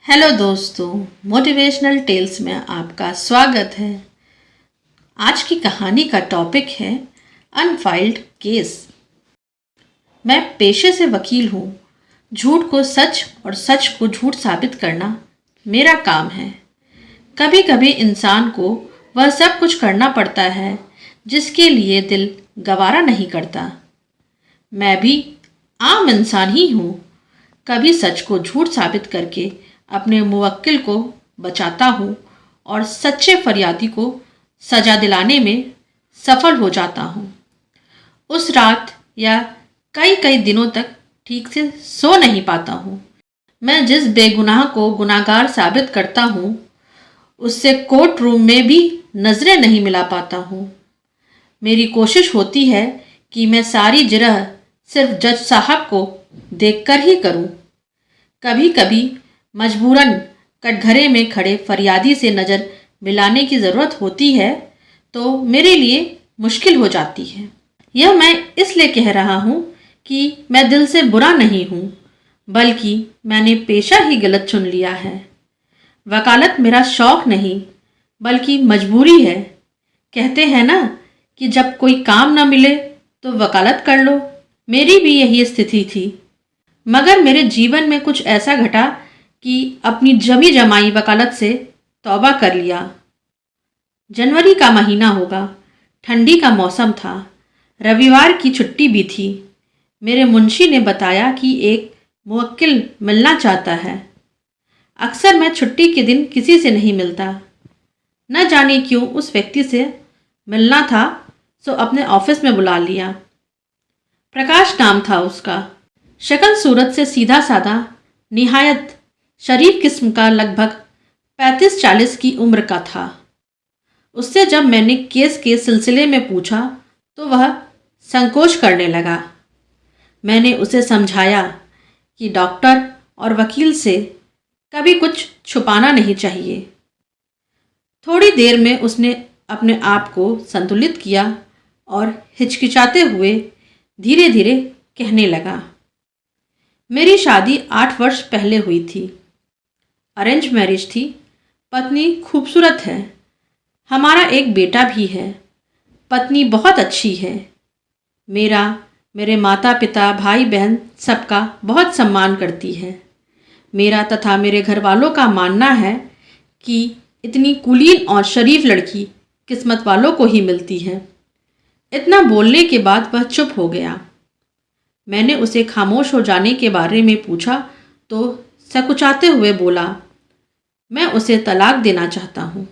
Hello दोस्तों, motivational tales में आपका स्वागत है। आज की कहानी का टॉपिक है अनफाइल्ड केस। मैं पेशे से वकील हूँ। झूठ को सच और सच को झूठ साबित करना मेरा काम है। कभी कभी इंसान को वह सब कुछ करना पड़ता है जिसके लिए दिल गवारा नहीं करता। मैं भी आम इंसान ही हूँ। कभी सच को झूठ साबित करके अपने मुवक्किल को बचाता हूँ और सच्चे फरियादी को सजा दिलाने में सफल हो जाता हूँ। उस रात या कई कई दिनों तक ठीक से सो नहीं पाता हूँ। मैं जिस बेगुनाह को गुनाहगार साबित करता हूँ उससे कोर्ट रूम में भी नज़रें नहीं मिला पाता हूँ। मेरी कोशिश होती है कि मैं सारी जिरह सिर्फ जज साहब को देखकर ही करूँ। कभी कभी मजबूरन कटघरे में खड़े फरियादी से नज़र मिलाने की ज़रूरत होती है तो मेरे लिए मुश्किल हो जाती है। यह मैं इसलिए कह रहा हूँ कि मैं दिल से बुरा नहीं हूँ, बल्कि मैंने पेशा ही गलत चुन लिया है। वकालत मेरा शौक़ नहीं बल्कि मजबूरी है। कहते हैं ना कि जब कोई काम न मिले तो वकालत कर लो। मेरी भी यही स्थिति थी, मगर मेरे जीवन में कुछ ऐसा घटा कि अपनी जमी जमाई वकालत से तौबा कर लिया। जनवरी का महीना होगा, ठंडी का मौसम था, रविवार की छुट्टी भी थी। मेरे मुंशी ने बताया कि एक मुवक्किल मिलना चाहता है। अक्सर मैं छुट्टी के दिन किसी से नहीं मिलता। न जाने क्यों उस व्यक्ति से मिलना था सो अपने ऑफिस में बुला लिया। प्रकाश नाम था उसका। शक्ल सूरत से सीधा साधा, निहायत शरीफ किस्म का, लगभग 35-40 की उम्र का था। उससे जब मैंने केस के सिलसिले में पूछा तो वह संकोच करने लगा। मैंने उसे समझाया कि डॉक्टर और वकील से कभी कुछ छुपाना नहीं चाहिए। थोड़ी देर में उसने अपने आप को संतुलित किया और हिचकिचाते हुए धीरे धीरे कहने लगा, मेरी शादी 8 वर्ष पहले हुई थी। अरेंज मैरिज थी। पत्नी खूबसूरत है। हमारा एक बेटा भी है। पत्नी बहुत अच्छी है। मेरे माता पिता, भाई बहन सबका बहुत सम्मान करती है। मेरा तथा मेरे घर वालों का मानना है कि इतनी कुलीन और शरीफ लड़की किस्मत वालों को ही मिलती है। इतना बोलने के बाद वह चुप हो गया। मैंने उसे खामोश हो जाने के बारे में पूछा तो सकुचाते हुए बोला, मैं उसे तलाक देना चाहता हूँ।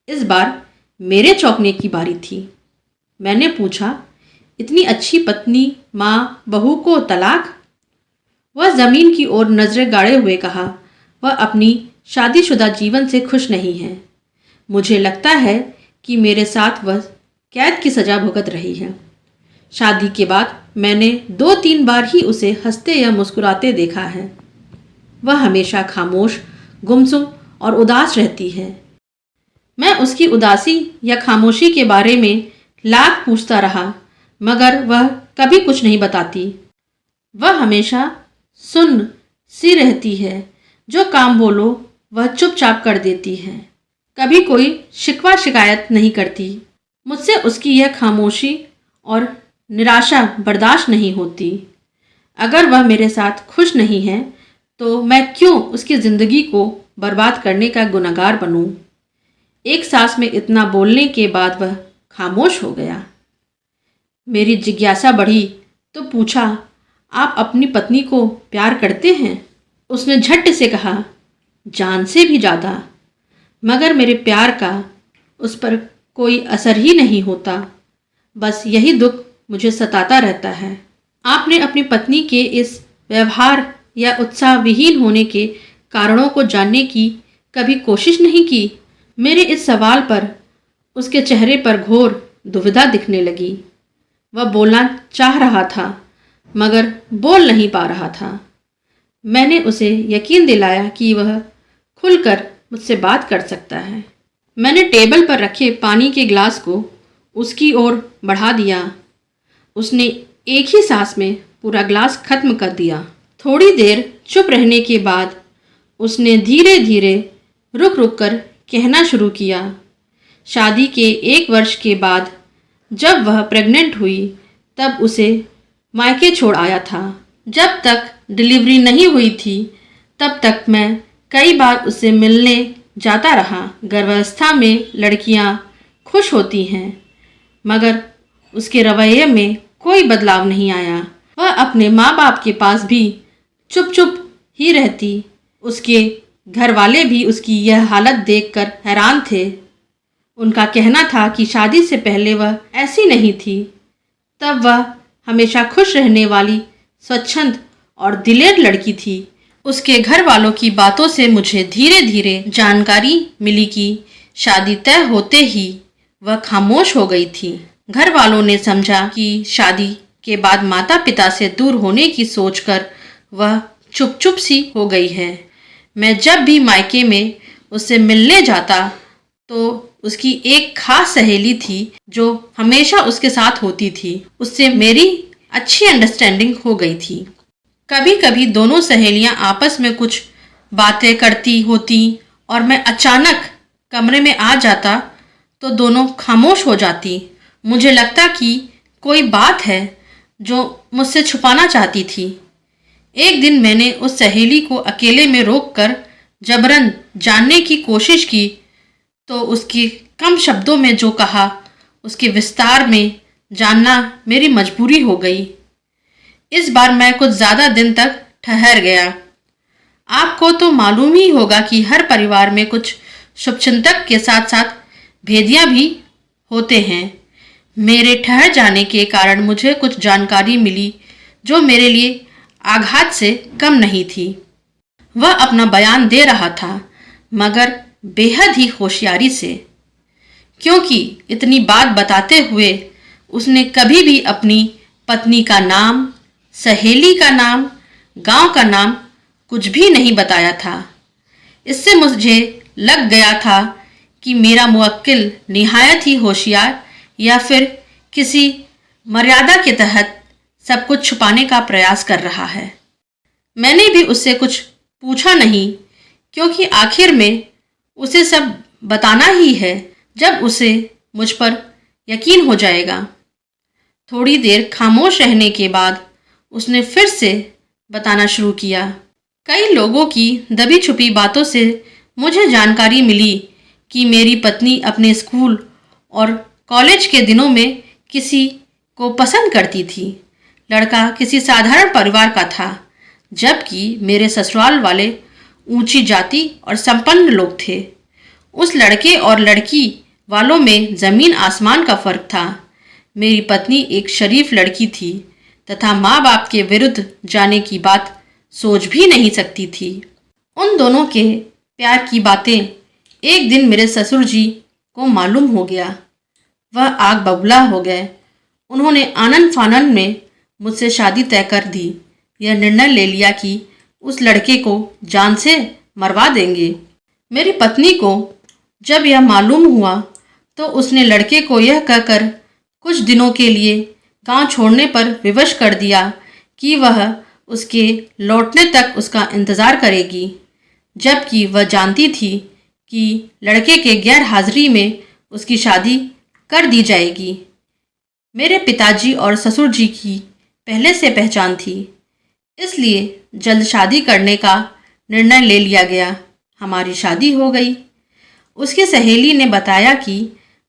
इस बार मेरे चौंकने की बारी थी। मैंने पूछा, इतनी अच्छी पत्नी, माँ, बहू को तलाक? वह ज़मीन की ओर नज़रें गाड़े हुए कहा, वह अपनी शादीशुदा जीवन से खुश नहीं है। मुझे लगता है कि मेरे साथ वह कैद की सज़ा भुगत रही है। शादी के बाद मैंने 2-3 बार ही उसे हंसते या मुस्कुराते देखा है। वह हमेशा खामोश, गुमसुम और उदास रहती है। मैं उसकी उदासी या खामोशी के बारे में लाख पूछता रहा, मगर वह कभी कुछ नहीं बताती। वह हमेशा सुन्न सी रहती है। जो काम बोलो वह चुपचाप कर देती है। कभी कोई शिकवा शिकायत नहीं करती। मुझसे उसकी यह खामोशी और निराशा बर्दाश्त नहीं होती। अगर वह मेरे साथ खुश नहीं है तो मैं क्यों उसकी ज़िंदगी को बर्बाद करने का गुनहगार बनूं? एक सांस में इतना बोलने के बाद वह खामोश हो गया। मेरी जिज्ञासा बढ़ी तो पूछा, आप अपनी पत्नी को प्यार करते हैं? उसने झट से कहा, जान से भी ज़्यादा। मगर मेरे प्यार का उस पर कोई असर ही नहीं होता। बस यही दुख मुझे सताता रहता है। आपने अपनी पत्नी के इस व्यवहार या उत्साह विहीन होने के कारणों को जानने की कभी कोशिश नहीं की? मेरे इस सवाल पर उसके चेहरे पर घोर दुविधा दिखने लगी। वह बोलना चाह रहा था मगर बोल नहीं पा रहा था। मैंने उसे यकीन दिलाया कि वह खुलकर मुझसे बात कर सकता है। मैंने टेबल पर रखे पानी के गिलास को उसकी ओर बढ़ा दिया। उसने एक ही सांस में पूरा गिलास खत्म कर दिया। थोड़ी देर चुप रहने के बाद उसने धीरे धीरे रुक रुक कर कहना शुरू किया। शादी के 1 वर्ष के बाद जब वह प्रेग्नेंट हुई तब उसे मायके छोड़ आया था। जब तक डिलीवरी नहीं हुई थी तब तक मैं कई बार उससे मिलने जाता रहा। गर्भावस्था में लड़कियां खुश होती हैं, मगर उसके रवैये में कोई बदलाव नहीं आया। वह अपने माँ बाप के पास भी चुप चुप ही रहती। उसके घर वाले भी उसकी यह हालत देखकर हैरान थे। उनका कहना था कि शादी से पहले वह ऐसी नहीं थी। तब वह हमेशा खुश रहने वाली, स्वच्छंद और दिलेर लड़की थी। उसके घर वालों की बातों से मुझे धीरे धीरे जानकारी मिली कि शादी तय होते ही वह खामोश हो गई थी। घर वालों ने समझा कि शादी के बाद माता पिता से दूर होने की सोचकर वह चुप चुप सी हो गई है। मैं जब भी मायके में उससे मिलने जाता तो उसकी एक खास सहेली थी जो हमेशा उसके साथ होती थी। उससे मेरी अच्छी अंडरस्टैंडिंग हो गई थी। कभी कभी दोनों सहेलियां आपस में कुछ बातें करती होती और मैं अचानक कमरे में आ जाता तो दोनों खामोश हो जाती। मुझे लगता कि कोई बात है जो मुझसे छुपाना चाहती थी। एक दिन मैंने उस सहेली को अकेले में रोककर जबरन जानने की कोशिश की तो उसकी कम शब्दों में जो कहा उसके विस्तार में जानना मेरी मजबूरी हो गई। इस बार मैं कुछ ज़्यादा दिन तक ठहर गया। आपको तो मालूम ही होगा कि हर परिवार में कुछ शुभचिंतक के साथ साथ भेदियाँ भी होते हैं। मेरे ठहर जाने के कारण मुझे कुछ जानकारी मिली जो मेरे लिए आघात से कम नहीं थी। वह अपना बयान दे रहा था, मगर बेहद ही होशियारी से, क्योंकि इतनी बात बताते हुए उसने कभी भी अपनी पत्नी का नाम, सहेली का नाम, गांव का नाम कुछ भी नहीं बताया था। इससे मुझे लग गया था कि मेरा मुवक्किल निहायत ही होशियार या फिर किसी मर्यादा के तहत सब कुछ छुपाने का प्रयास कर रहा है। मैंने भी उससे कुछ पूछा नहीं, क्योंकि आखिर में उसे सब बताना ही है जब उसे मुझ पर यकीन हो जाएगा। थोड़ी देर खामोश रहने के बाद उसने फिर से बताना शुरू किया। कई लोगों की दबी छुपी बातों से मुझे जानकारी मिली कि मेरी पत्नी अपने स्कूल और कॉलेज के दिनों में किसी को पसंद करती थी। लड़का किसी साधारण परिवार का था, जबकि मेरे ससुराल वाले ऊंची जाति और संपन्न लोग थे। उस लड़के और लड़की वालों में ज़मीन आसमान का फर्क था। मेरी पत्नी एक शरीफ लड़की थी तथा माँ बाप के विरुद्ध जाने की बात सोच भी नहीं सकती थी। उन दोनों के प्यार की बातें एक दिन मेरे ससुर जी को मालूम हो गया। वह आग बबूला हो गए। उन्होंने आनन फानन में मुझसे शादी तय कर दी। यह निर्णय ले लिया कि उस लड़के को जान से मरवा देंगे। मेरी पत्नी को जब यह मालूम हुआ तो उसने लड़के को यह कहकर कुछ दिनों के लिए गांव छोड़ने पर विवश कर दिया कि वह उसके लौटने तक उसका इंतज़ार करेगी, जबकि वह जानती थी कि लड़के के गैर हाजिरी में उसकी शादी कर दी जाएगी। मेरे पिताजी और ससुर जी की पहले से पहचान थी, इसलिए जल्द शादी करने का निर्णय ले लिया गया। हमारी शादी हो गई। उसकी सहेली ने बताया कि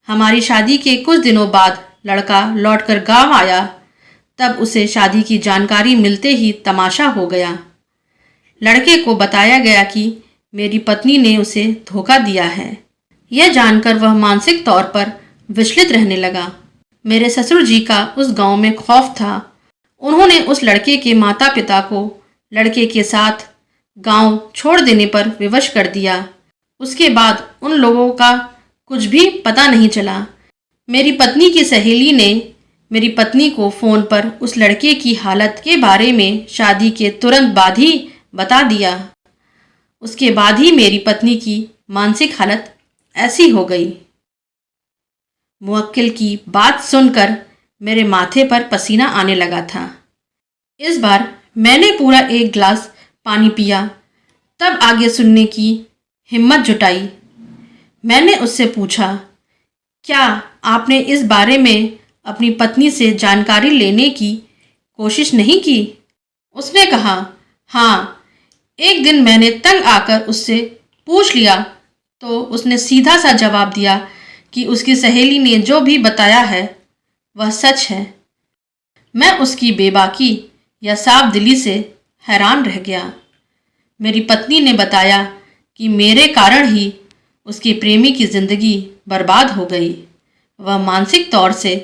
हमारी शादी के कुछ दिनों बाद लड़का लौटकर गांव आया। तब उसे शादी की जानकारी मिलते ही तमाशा हो गया। लड़के को बताया गया कि मेरी पत्नी ने उसे धोखा दिया है। यह जानकर वह मानसिक तौर पर विचलित रहने लगा। मेरे ससुर जी का उस गांव में खौफ था। उन्होंने उस लड़के के माता पिता को लड़के के साथ गांव छोड़ देने पर विवश कर दिया। उसके बाद उन लोगों का कुछ भी पता नहीं चला। मेरी पत्नी की सहेली ने मेरी पत्नी को फ़ोन पर उस लड़के की हालत के बारे में शादी के तुरंत बाद ही बता दिया। उसके बाद ही मेरी पत्नी की मानसिक हालत ऐसी हो गई। मुवक्किल की बात सुनकर मेरे माथे पर पसीना आने लगा था। इस बार मैंने पूरा 1 गिलास पानी पिया तब आगे सुनने की हिम्मत जुटाई। मैंने उससे पूछा, क्या आपने इस बारे में अपनी पत्नी से जानकारी लेने की कोशिश नहीं की? उसने कहा, हाँ, एक दिन मैंने तंग आकर उससे पूछ लिया तो उसने सीधा सा जवाब दिया कि उसकी सहेली ने जो भी बताया है वह सच है। मैं उसकी बेबाकी या साफ दिली से हैरान रह गया। मेरी पत्नी ने बताया कि मेरे कारण ही उसके प्रेमी की ज़िंदगी बर्बाद हो गई। वह मानसिक तौर से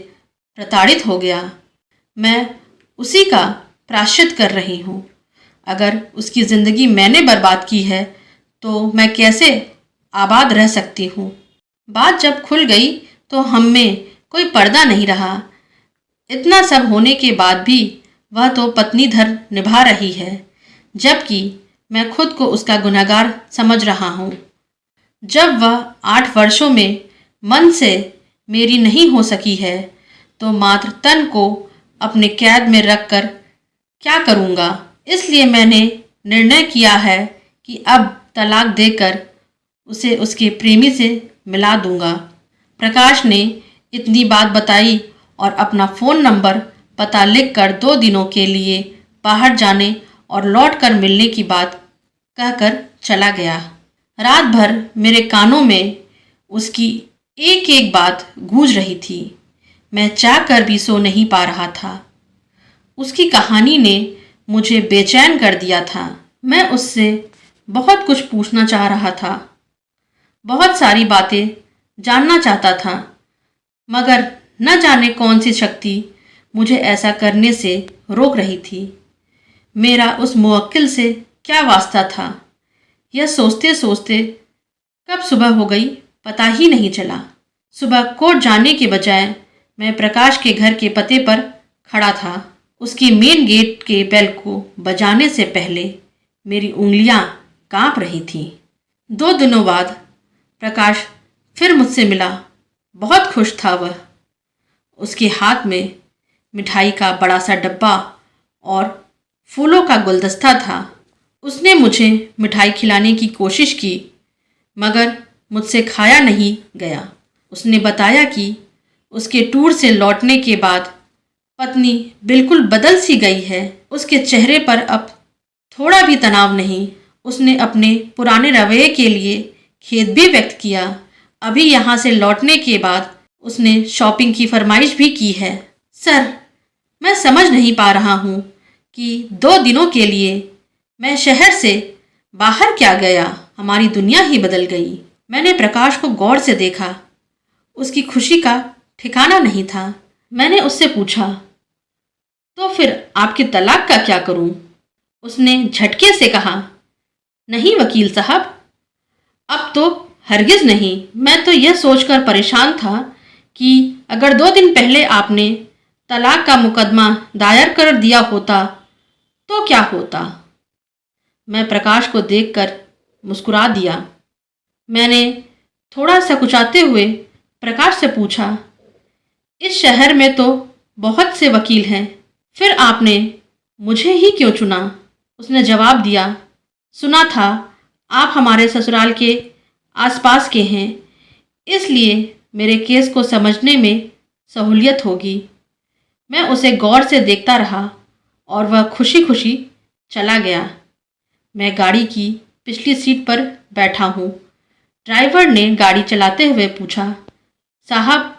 प्रताड़ित हो गया। मैं उसी का प्रायश्चित कर रही हूँ। अगर उसकी ज़िंदगी मैंने बर्बाद की है तो मैं कैसे आबाद रह सकती हूँ। बात जब खुल गई तो हम में कोई पर्दा नहीं रहा। इतना सब होने के बाद भी वह तो पत्नी धर्म निभा रही है, जबकि मैं खुद को उसका गुनहगार समझ रहा हूँ। जब वह 8 वर्षों में मन से मेरी नहीं हो सकी है तो मात्र तन को अपने कैद में रखकर क्या करूँगा। इसलिए मैंने निर्णय किया है कि अब तलाक देकर उसे उसके प्रेमी से मिला दूंगा। प्रकाश ने इतनी बात बताई और अपना फ़ोन नंबर पता लिखकर 2 दिनों के लिए बाहर जाने और लौटकर मिलने की बात कहकर चला गया। रात भर मेरे कानों में उसकी एक एक बात गूंज रही थी। मैं चाह कर भी सो नहीं पा रहा था। उसकी कहानी ने मुझे बेचैन कर दिया था। मैं उससे बहुत कुछ पूछना चाह रहा था, बहुत सारी बातें जानना चाहता था, मगर न जाने कौन सी शक्ति मुझे ऐसा करने से रोक रही थी। मेरा उस मुवक्किल से क्या वास्ता था? यह सोचते सोचते कब सुबह हो गई पता ही नहीं चला। सुबह कोर्ट जाने के बजाय मैं प्रकाश के घर के पते पर खड़ा था। उसके मेन गेट के बेल को बजाने से पहले मेरी उंगलियां कांप रही थीं। 2 दिनों बाद प्रकाश फिर मुझसे मिला। बहुत खुश था वह। उसके हाथ में मिठाई का बड़ा सा डब्बा और फूलों का गुलदस्ता था। उसने मुझे मिठाई खिलाने की कोशिश की, मगर मुझसे खाया नहीं गया। उसने बताया कि उसके टूर से लौटने के बाद पत्नी बिल्कुल बदल सी गई है। उसके चेहरे पर अब थोड़ा भी तनाव नहीं। उसने अपने पुराने रवैये के लिए खेद भी व्यक्त किया। अभी यहाँ से लौटने के बाद उसने शॉपिंग की फरमाइश भी की है। सर, मैं समझ नहीं पा रहा हूँ कि 2 दिनों के लिए मैं शहर से बाहर क्या गया। हमारी दुनिया ही बदल गई। मैंने प्रकाश को गौर से देखा। उसकी खुशी का ठिकाना नहीं था। मैंने उससे पूछा, तो फिर आपके तलाक का क्या करूं? उसने झटके से कहा, नहीं वकील साहब, अब तो हरगिज नहीं। मैं तो यह सोचकर परेशान था कि अगर 2 दिन पहले आपने तलाक का मुकदमा दायर कर दिया होता तो क्या होता। मैं प्रकाश को देखकर मुस्कुरा दिया। मैंने थोड़ा सकुचाते हुए प्रकाश से पूछा, इस शहर में तो बहुत से वकील हैं, फिर आपने मुझे ही क्यों चुना? उसने जवाब दिया, सुना था आप हमारे ससुराल के आसपास के हैं, इसलिए मेरे केस को समझने में सहूलियत होगी। मैं उसे गौर से देखता रहा और वह खुशी खुशी चला गया। मैं गाड़ी की पिछली सीट पर बैठा हूँ। ड्राइवर ने गाड़ी चलाते हुए पूछा, साहब,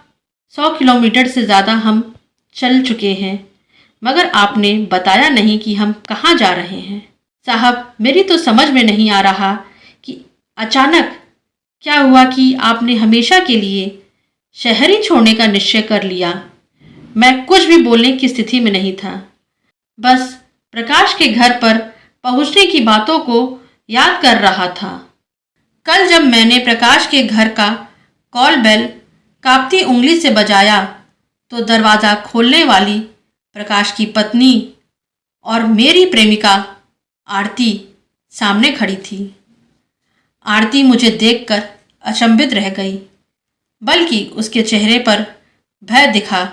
100 किलोमीटर से ज़्यादा हम चल चुके हैं, मगर आपने बताया नहीं कि हम कहाँ जा रहे हैं। साहब, मेरी तो समझ में नहीं आ रहा कि अचानक क्या हुआ कि आपने हमेशा के लिए शहर ही छोड़ने का निश्चय कर लिया। मैं कुछ भी बोलने की स्थिति में नहीं था। बस प्रकाश के घर पर पहुंचने की बातों को याद कर रहा था। कल जब मैंने प्रकाश के घर का कॉल बेल कांपती उंगली से बजाया तो दरवाज़ा खोलने वाली प्रकाश की पत्नी और मेरी प्रेमिका आरती सामने खड़ी थी। आरती मुझे देखकर अचंभित रह गई, बल्कि उसके चेहरे पर भय दिखा,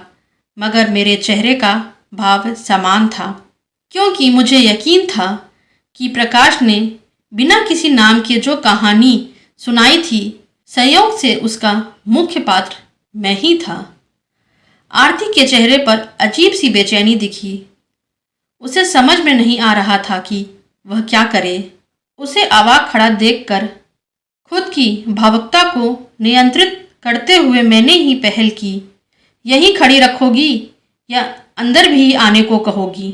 मगर मेरे चेहरे का भाव समान था, क्योंकि मुझे यकीन था कि प्रकाश ने बिना किसी नाम के जो कहानी सुनाई थी, संयोग से उसका मुख्य पात्र मैं ही था। आरती के चेहरे पर अजीब सी बेचैनी दिखी। उसे समझ में नहीं आ रहा था कि वह क्या करे। उसे अवाक खड़ा देखकर खुद की भावुकता को नियंत्रित करते हुए मैंने ही पहल की। यहीं खड़ी रखोगी या अंदर भी आने को कहोगी?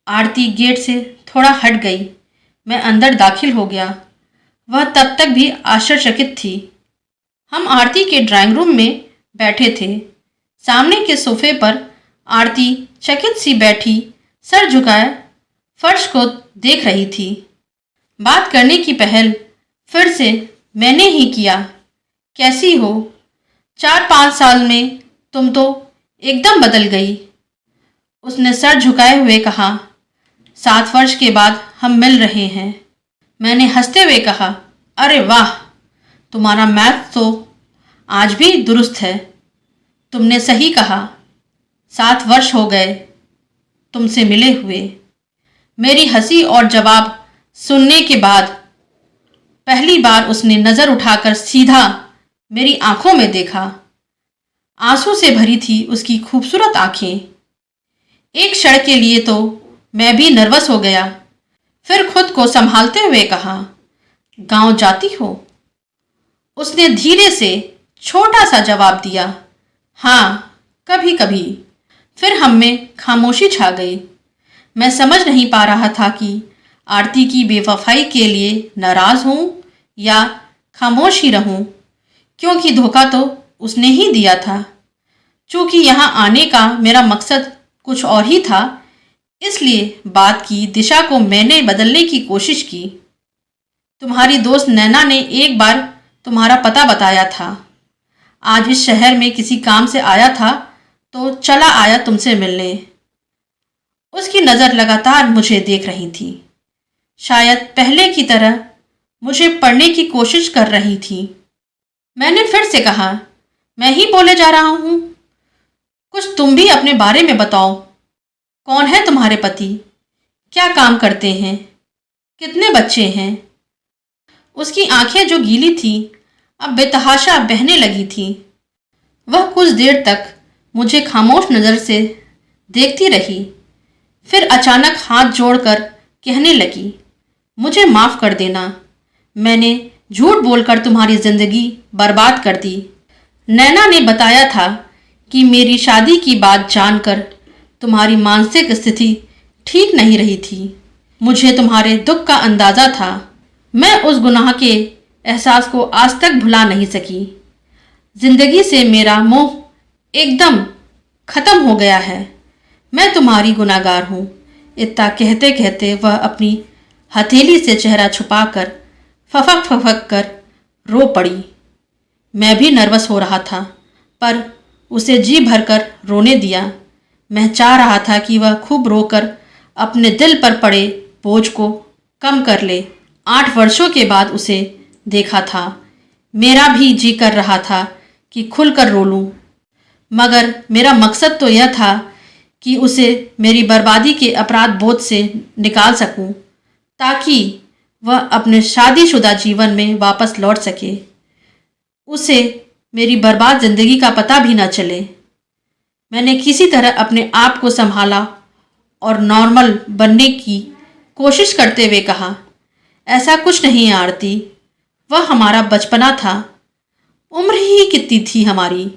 आरती गेट से थोड़ा हट गई। मैं अंदर दाखिल हो गया। वह तब तक भी आश्चर्यचकित थी। हम आरती के ड्राइंग रूम में बैठे थे। सामने के सोफे पर आरती चकित सी बैठी, सर झुकाए फर्श को देख रही थी। बात करने की पहल फिर से मैंने ही किया। कैसी हो? 4-5 साल में तुम तो एकदम बदल गई। उसने सर झुकाए हुए कहा। 7 वर्ष के बाद हम मिल रहे हैं। मैंने हंसते हुए कहा, अरे वाह, तुम्हारा मैथ तो आज भी दुरुस्त है। तुमने सही कहा, 7 वर्ष हो गए तुमसे मिले हुए। मेरी हंसी और जवाब सुनने के बाद पहली बार उसने नज़र उठाकर सीधा मेरी आंखों में देखा। आंसू से भरी थी उसकी खूबसूरत आंखें। एक क्षण के लिए तो मैं भी नर्वस हो गया। फिर खुद को संभालते हुए कहा, गांव जाती हो? उसने धीरे से छोटा सा जवाब दिया, हाँ, कभी कभी। फिर हम में खामोशी छा गई। मैं समझ नहीं पा रहा था कि आरती की बेवफाई के लिए नाराज हूं या खामोश ही रहूं, क्योंकि धोखा तो उसने ही दिया था। चूंकि यहाँ आने का मेरा मकसद कुछ और ही था, इसलिए बात की दिशा को मैंने बदलने की कोशिश की। तुम्हारी दोस्त नैना ने एक बार तुम्हारा पता बताया था। आज इस शहर में किसी काम से आया था तो चला आया तुमसे मिलने। उसकी नज़र लगातार मुझे देख रही थी, शायद पहले की तरह मुझे पढ़ने की कोशिश कर रही थी। मैंने फिर से कहा, मैं ही बोले जा रहा हूँ। कुछ तुम भी अपने बारे में बताओ। कौन है तुम्हारे पति? क्या काम करते हैं? कितने बच्चे हैं? उसकी आंखें जो गीली थीं अब बेतहाशा बहने लगी थीं। वह कुछ देर तक मुझे खामोश नज़र से देखती रही। फिर अचानक हाथ जोड़कर कहने लगी, मुझे माफ़ कर देना। मैंने झूठ बोलकर तुम्हारी ज़िंदगी बर्बाद कर दी। नैना ने बताया था कि मेरी शादी की बात जानकर तुम्हारी मानसिक स्थिति ठीक नहीं रही थी। मुझे तुम्हारे दुख का अंदाज़ा था। मैं उस गुनाह के एहसास को आज तक भुला नहीं सकी। जिंदगी से मेरा मोह एकदम खत्म हो गया है। मैं तुम्हारी गुनाहगार हूँ। इतना कहते कहते वह अपनी हथेली से चेहरा छुपाकर फफक फफक कर रो पड़ी। मैं भी नर्वस हो रहा था, पर उसे जी भरकर रोने दिया। मैं चाह रहा था कि वह खूब रोकर अपने दिल पर पड़े बोझ को कम कर ले। 8 वर्षों के बाद उसे देखा था। मेरा भी जी कर रहा था कि खुलकर रो लूं, मगर मेरा मकसद तो यह था कि उसे मेरी बर्बादी के अपराध बोध से निकाल सकूं, ताकि वह अपने शादीशुदा जीवन में वापस लौट सके। उसे मेरी बर्बाद जिंदगी का पता भी न चले। मैंने किसी तरह अपने आप को संभाला और नॉर्मल बनने की कोशिश करते हुए कहा, ऐसा कुछ नहीं है आरती, वह हमारा बचपना था। उम्र ही कितनी थी हमारी।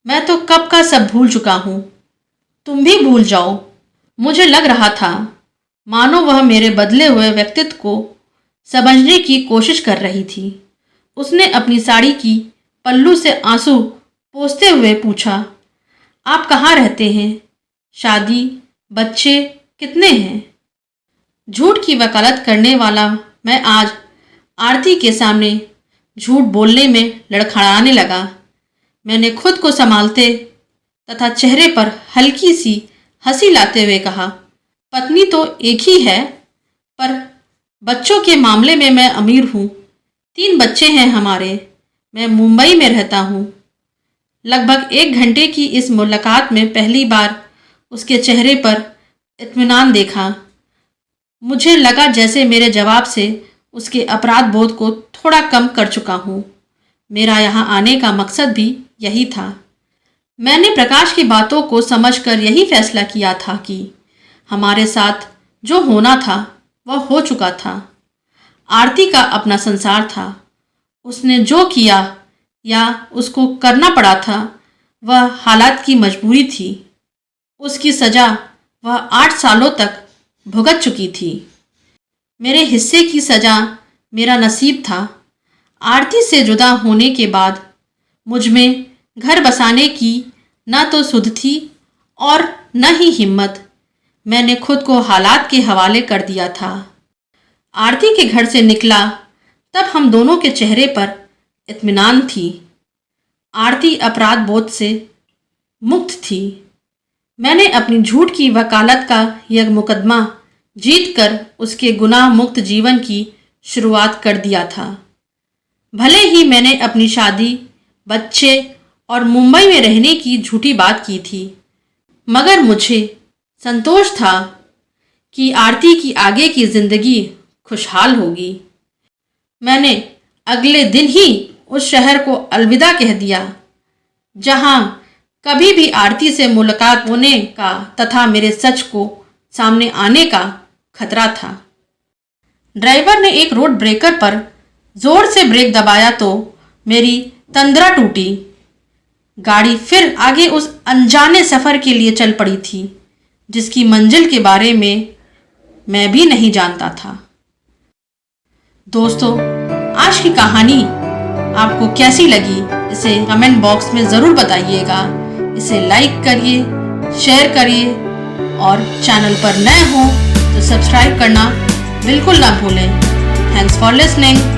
मैं तो कब का सब भूल चुका हूँ। तुम भी भूल जाओ। मुझे लग रहा था मानो वह मेरे बदले हुए व्यक्तित्व को समझने की कोशिश कर रही थी। उसने अपनी साड़ी की पल्लू से आंसू पोंछते हुए पूछा, आप कहाँ रहते हैं? शादी, बच्चे कितने हैं? झूठ की वकालत करने वाला मैं आज आरती के सामने झूठ बोलने में लड़खड़ाने लगा। मैंने खुद को संभालते तथा चेहरे पर हल्की सी हंसी लाते हुए कहा, पत्नी तो एक ही है, पर बच्चों के मामले में मैं अमीर हूँ। 3 बच्चे हैं हमारे। मैं मुंबई में रहता हूँ। लगभग 1 घंटे की इस मुलाकात में पहली बार उसके चेहरे पर इत्मीनान देखा। मुझे लगा जैसे मेरे जवाब से उसके अपराध बोध को थोड़ा कम कर चुका हूँ। मेरा यहाँ आने का मकसद भी यही था। मैंने प्रकाश की बातों को समझकर यही फैसला किया था कि हमारे साथ जो होना था वह हो चुका था। आरती का अपना संसार था। उसने जो किया या उसको करना पड़ा था वह हालात की मजबूरी थी। उसकी सज़ा वह 8 सालों तक भुगत चुकी थी। मेरे हिस्से की सज़ा मेरा नसीब था। आरती से जुदा होने के बाद मुझ में घर बसाने की न तो सुध थी और न ही हिम्मत। मैंने खुद को हालात के हवाले कर दिया था। आरती के घर से निकला तब हम दोनों के चेहरे पर इत्मीनान थी। आरती अपराध बोध से मुक्त थी। मैंने अपनी झूठ की वकालत का यह मुकदमा जीतकर उसके गुनाह मुक्त जीवन की शुरुआत कर दिया था। भले ही मैंने अपनी शादी, बच्चे और मुंबई में रहने की झूठी बात की थी, मगर मुझे संतोष था कि आरती की आगे की जिंदगी खुशहाल होगी। मैंने अगले दिन ही उस शहर को अलविदा कह दिया जहां कभी भी आरती से मुलाकात होने का तथा मेरे सच को सामने आने का खतरा था। ड्राइवर ने एक रोड ब्रेकर पर जोर से ब्रेक दबाया तो मेरी तंद्रा टूटी। गाड़ी फिर आगे उस अनजाने सफ़र के लिए चल पड़ी थी जिसकी मंजिल के बारे में मैं भी नहीं जानता था। दोस्तों, आज की कहानी आपको कैसी लगी इसे कमेंट बॉक्स में ज़रूर बताइएगा। इसे लाइक करिए, शेयर करिए और चैनल पर नए हो तो सब्सक्राइब करना बिल्कुल ना भूलें। Thanks for listening.